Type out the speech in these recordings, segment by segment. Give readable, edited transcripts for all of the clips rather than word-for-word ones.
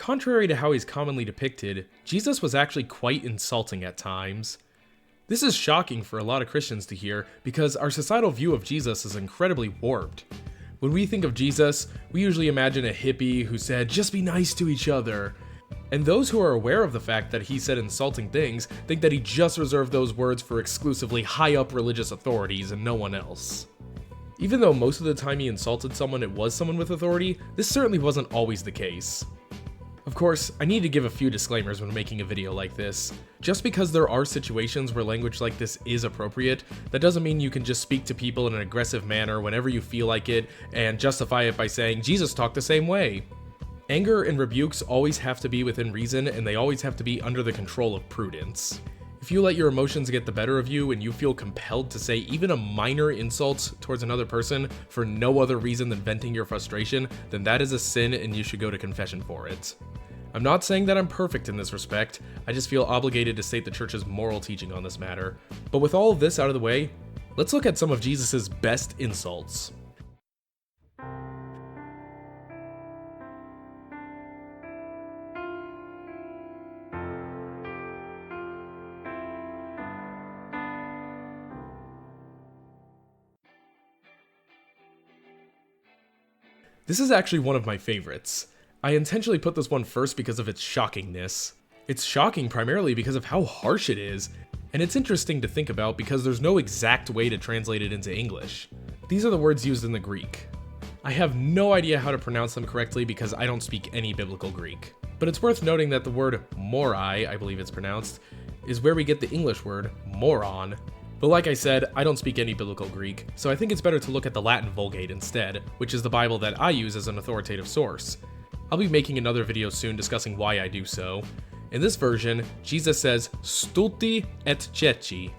contrary to how he's commonly depicted, Jesus was actually quite insulting at times. This is shocking for a lot of Christians to hear because our societal view of Jesus is incredibly warped. When we think of Jesus, we usually imagine a hippie who said, "Just be nice to each other." And those who are aware of the fact that he said insulting things think that he just reserved those words for exclusively high-up religious authorities and no one else. Even though most of the time he insulted someone, it was someone with authority, this certainly wasn't always the case. Of course, I need to give a few disclaimers when making a video like this. Just because there are situations where language like this is appropriate, that doesn't mean you can just speak to people in an aggressive manner whenever you feel like it and justify it by saying, "Jesus talked the same way." Anger and rebukes always have to be within reason, and they always have to be under the control of prudence. If you let your emotions get the better of you and you feel compelled to say even a minor insult towards another person for no other reason than venting your frustration, then that is a sin and you should go to confession for it. I'm not saying that I'm perfect in this respect, I just feel obligated to state the church's moral teaching on this matter. But with all of this out of the way, let's look at some of Jesus' best insults. This is actually one of my favorites. I intentionally put this one first because of its shockingness. It's shocking primarily because of how harsh it is, and it's interesting to think about because there's no exact way to translate it into English. These are the words used in the Greek. I have no idea how to pronounce them correctly because I don't speak any biblical Greek. But it's worth noting that the word morai, I believe it's pronounced, is where we get the English word moron. But like I said, I don't speak any biblical Greek, so I think it's better to look at the Latin Vulgate instead, which is the Bible that I use as an authoritative source. I'll be making another video soon discussing why I do so. In this version, Jesus says, "Stulti et ciechi."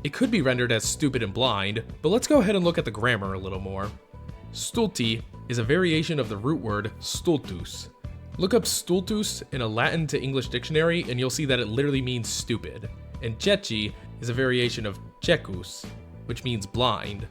It could be rendered as stupid and blind, but let's go ahead and look at the grammar a little more. Stulti is a variation of the root word stultus. Look up stultus in a Latin to English dictionary and you'll see that it literally means stupid. And ciechi is a variation of cecus, which means blind.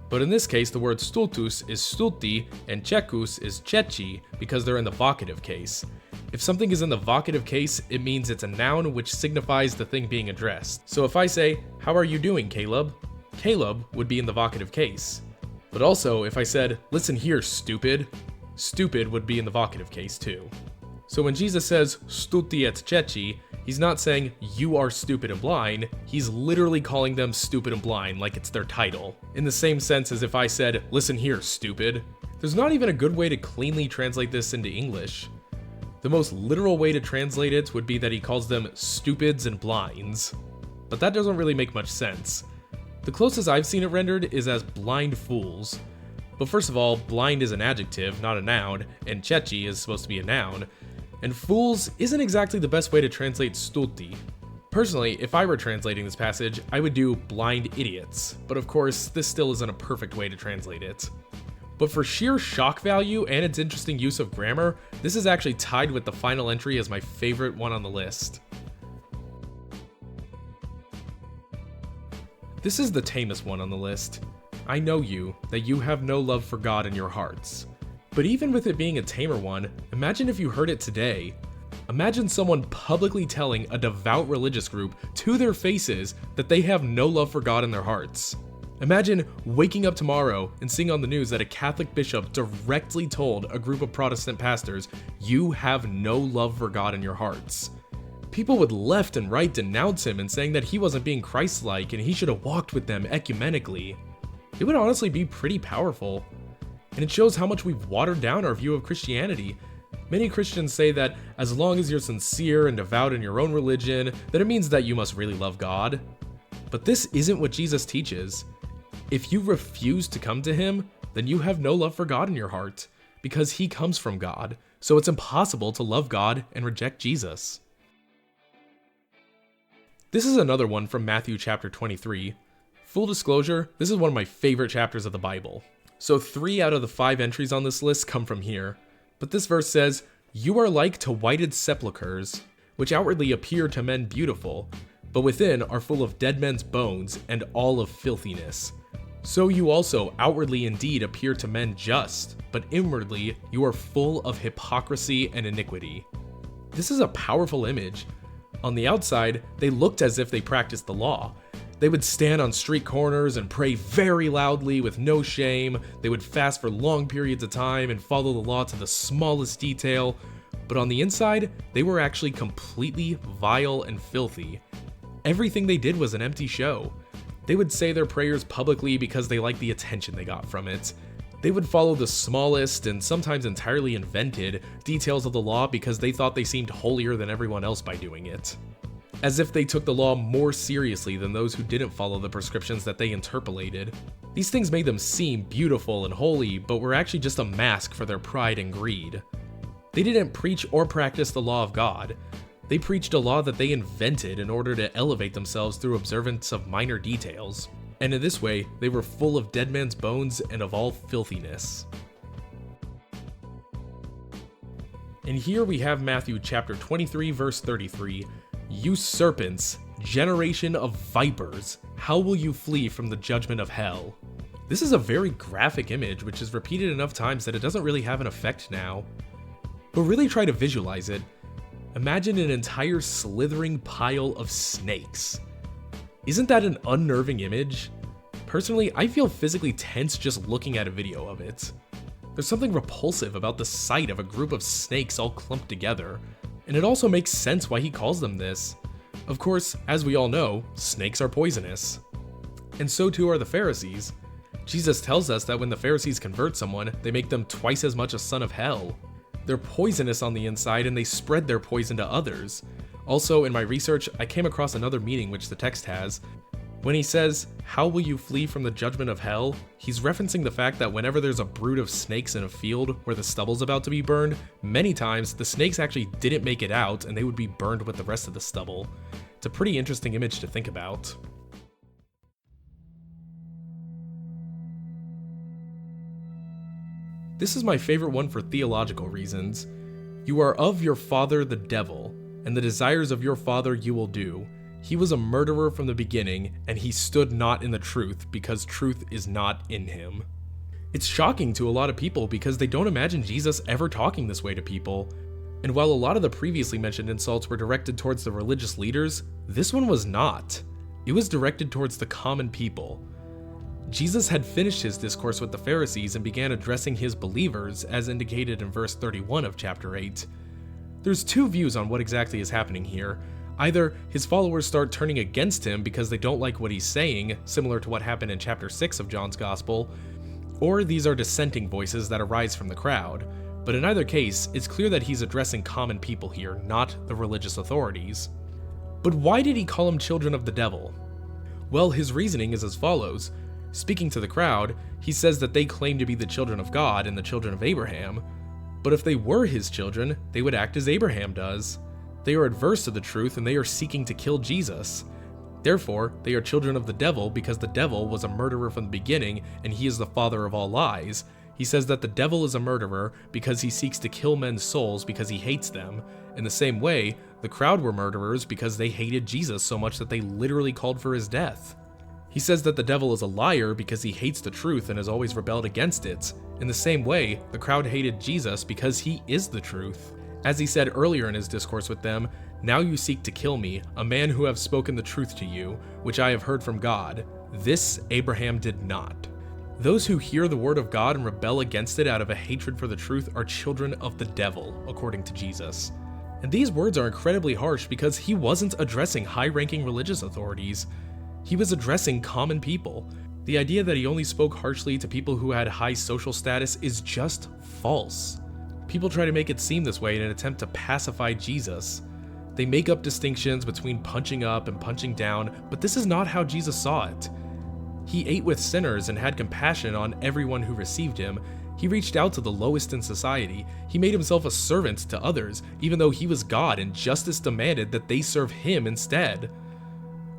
But in this case, the word stultus is stulti and cecus is ceci because they're in the vocative case. If something is in the vocative case, it means it's a noun which signifies the thing being addressed. So if I say, "How are you doing, Caleb?" Caleb would be in the vocative case. But also, if I said, "Listen here, stupid," stupid would be in the vocative case too. So when Jesus says, "Stulti et ceci," he's not saying, "You are stupid and blind," he's literally calling them stupid and blind like it's their title. In the same sense as if I said, "Listen here, stupid." There's not even a good way to cleanly translate this into English. The most literal way to translate it would be that he calls them stupids and blinds. But that doesn't really make much sense. The closest I've seen it rendered is as blind fools. But first of all, blind is an adjective, not a noun, and ceci is supposed to be a noun. And fools isn't exactly the best way to translate stulti. Personally, if I were translating this passage, I would do blind idiots, but of course, this still isn't a perfect way to translate it. But for sheer shock value and its interesting use of grammar, this is actually tied with the final entry as my favorite one on the list. This is the tamest one on the list. "I know you, that you have no love for God in your hearts." But even with it being a tamer one, imagine if you heard it today. Imagine someone publicly telling a devout religious group to their faces that they have no love for God in their hearts. Imagine waking up tomorrow and seeing on the news that a Catholic bishop directly told a group of Protestant pastors, "You have no love for God in your hearts." People would left and right denounce him and saying that he wasn't being Christ-like and he should have walked with them ecumenically. It would honestly be pretty powerful. And it shows how much we've watered down our view of Christianity. Many Christians say that as long as you're sincere and devout in your own religion, then it means that you must really love God. But this isn't what Jesus teaches. If you refuse to come to him, then you have no love for God in your heart, because he comes from God, so it's impossible to love God and reject Jesus. This is another one from Matthew chapter 23. Full disclosure, this is one of my favorite chapters of the Bible. So 3 out of the 5 entries on this list come from here. But this verse says, "You are like to whited sepulchres, which outwardly appear to men beautiful, but within are full of dead men's bones and all of filthiness. So you also outwardly indeed appear to men just, but inwardly you are full of hypocrisy and iniquity. This is a powerful image. On the outside, they looked as if they practiced the law. They would stand on street corners and pray very loudly with no shame. They would fast for long periods of time and follow the law to the smallest detail. But on the inside, they were actually completely vile and filthy. Everything they did was an empty show. They would say their prayers publicly because they liked the attention they got from it. They would follow the smallest and sometimes entirely invented details of the law because they thought they seemed holier than everyone else by doing it. As if they took the law more seriously than those who didn't follow the prescriptions that they interpolated. These things made them seem beautiful and holy, but were actually just a mask for their pride and greed. They didn't preach or practice the law of God. They preached a law that they invented in order to elevate themselves through observance of minor details. And in this way, they were full of dead man's bones and of all filthiness. And here we have Matthew chapter 23 verse 33. You serpents, generation of vipers, how will you flee from the judgment of hell? This is a very graphic image which is repeated enough times that it doesn't really have an effect now. But really try to visualize it. Imagine an entire slithering pile of snakes. Isn't that an unnerving image? Personally, I feel physically tense just looking at a video of it. There's something repulsive about the sight of a group of snakes all clumped together, and it also makes sense why he calls them this. Of course, as we all know, snakes are poisonous. And so too are the Pharisees. Jesus tells us that when the Pharisees convert someone, they make them twice as much a son of hell. They're poisonous on the inside and they spread their poison to others. Also, in my research, I came across another meaning which the text has. When he says, how will you flee from the judgment of hell? He's referencing the fact that whenever there's a brood of snakes in a field where the stubble's about to be burned, many times the snakes actually didn't make it out and they would be burned with the rest of the stubble. It's a pretty interesting image to think about. This is my favorite one for theological reasons. You are of your father the devil, and the desires of your father you will do. He was a murderer from the beginning, and he stood not in the truth, because truth is not in him. It's shocking to a lot of people because they don't imagine Jesus ever talking this way to people. And while a lot of the previously mentioned insults were directed towards the religious leaders, this one was not. It was directed towards the common people. Jesus had finished his discourse with the Pharisees and began addressing his believers, as indicated in verse 31 of chapter 8. There's two views on what exactly is happening here. Either his followers start turning against him because they don't like what he's saying, similar to what happened in chapter 6 of John's Gospel, or these are dissenting voices that arise from the crowd. But in either case, it's clear that he's addressing common people here, not the religious authorities. But why did he call them children of the devil? Well, his reasoning is as follows. Speaking to the crowd, he says that they claim to be the children of God and the children of Abraham. But if they were his children, they would act as Abraham does. They are adverse to the truth and they are seeking to kill Jesus. Therefore, they are children of the devil because the devil was a murderer from the beginning and he is the father of all lies. He says that the devil is a murderer because he seeks to kill men's souls because he hates them. In the same way, the crowd were murderers because they hated Jesus so much that they literally called for his death. He says that the devil is a liar because he hates the truth and has always rebelled against it. In the same way, the crowd hated Jesus because he is the truth. As he said earlier in his discourse with them, now you seek to kill me, a man who have spoken the truth to you, which I have heard from God. This Abraham did not. Those who hear the word of God and rebel against it out of a hatred for the truth are children of the devil, according to Jesus. And these words are incredibly harsh because he wasn't addressing high-ranking religious authorities. He was addressing common people. The idea that he only spoke harshly to people who had high social status is just false. People try to make it seem this way in an attempt to pacify Jesus. They make up distinctions between punching up and punching down, but this is not how Jesus saw it. He ate with sinners and had compassion on everyone who received him. He reached out to the lowest in society. He made himself a servant to others, even though he was God and justice demanded that they serve him instead.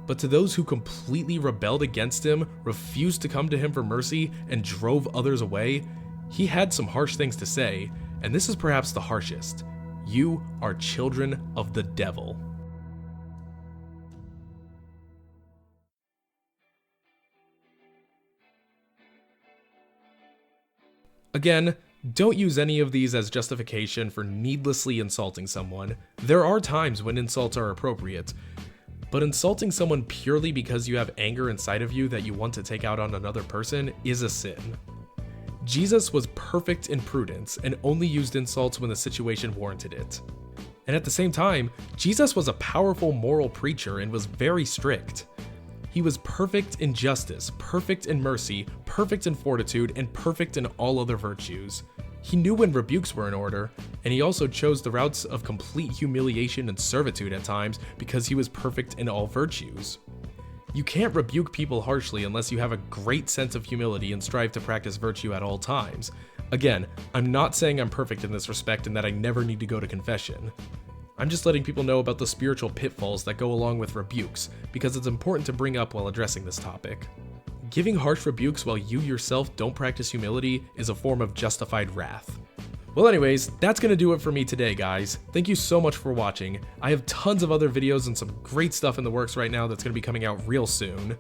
But to those who completely rebelled against him, refused to come to him for mercy, and drove others away, he had some harsh things to say, and this is perhaps the harshest. You are children of the devil. Again, don't use any of these as justification for needlessly insulting someone. There are times when insults are appropriate, but insulting someone purely because you have anger inside of you that you want to take out on another person is a sin. Jesus was perfect in prudence and only used insults when the situation warranted it. And at the same time, Jesus was a powerful moral preacher and was very strict. He was perfect in justice, perfect in mercy, perfect in fortitude, and perfect in all other virtues. He knew when rebukes were in order, and he also chose the routes of complete humiliation and servitude at times because he was perfect in all virtues. You can't rebuke people harshly unless you have a great sense of humility and strive to practice virtue at all times. Again, I'm not saying I'm perfect in this respect and that I never need to go to confession. I'm just letting people know about the spiritual pitfalls that go along with rebukes, because it's important to bring up while addressing this topic. Giving harsh rebukes while you yourself don't practice humility is a form of justified wrath. Well anyways, that's gonna do it for me today, guys. Thank you so much for watching. I have tons of other videos and some great stuff in the works right now that's gonna be coming out real soon.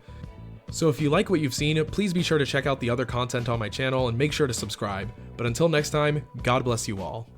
So if you like what you've seen, please be sure to check out the other content on my channel and make sure to subscribe. But until next time, God bless you all.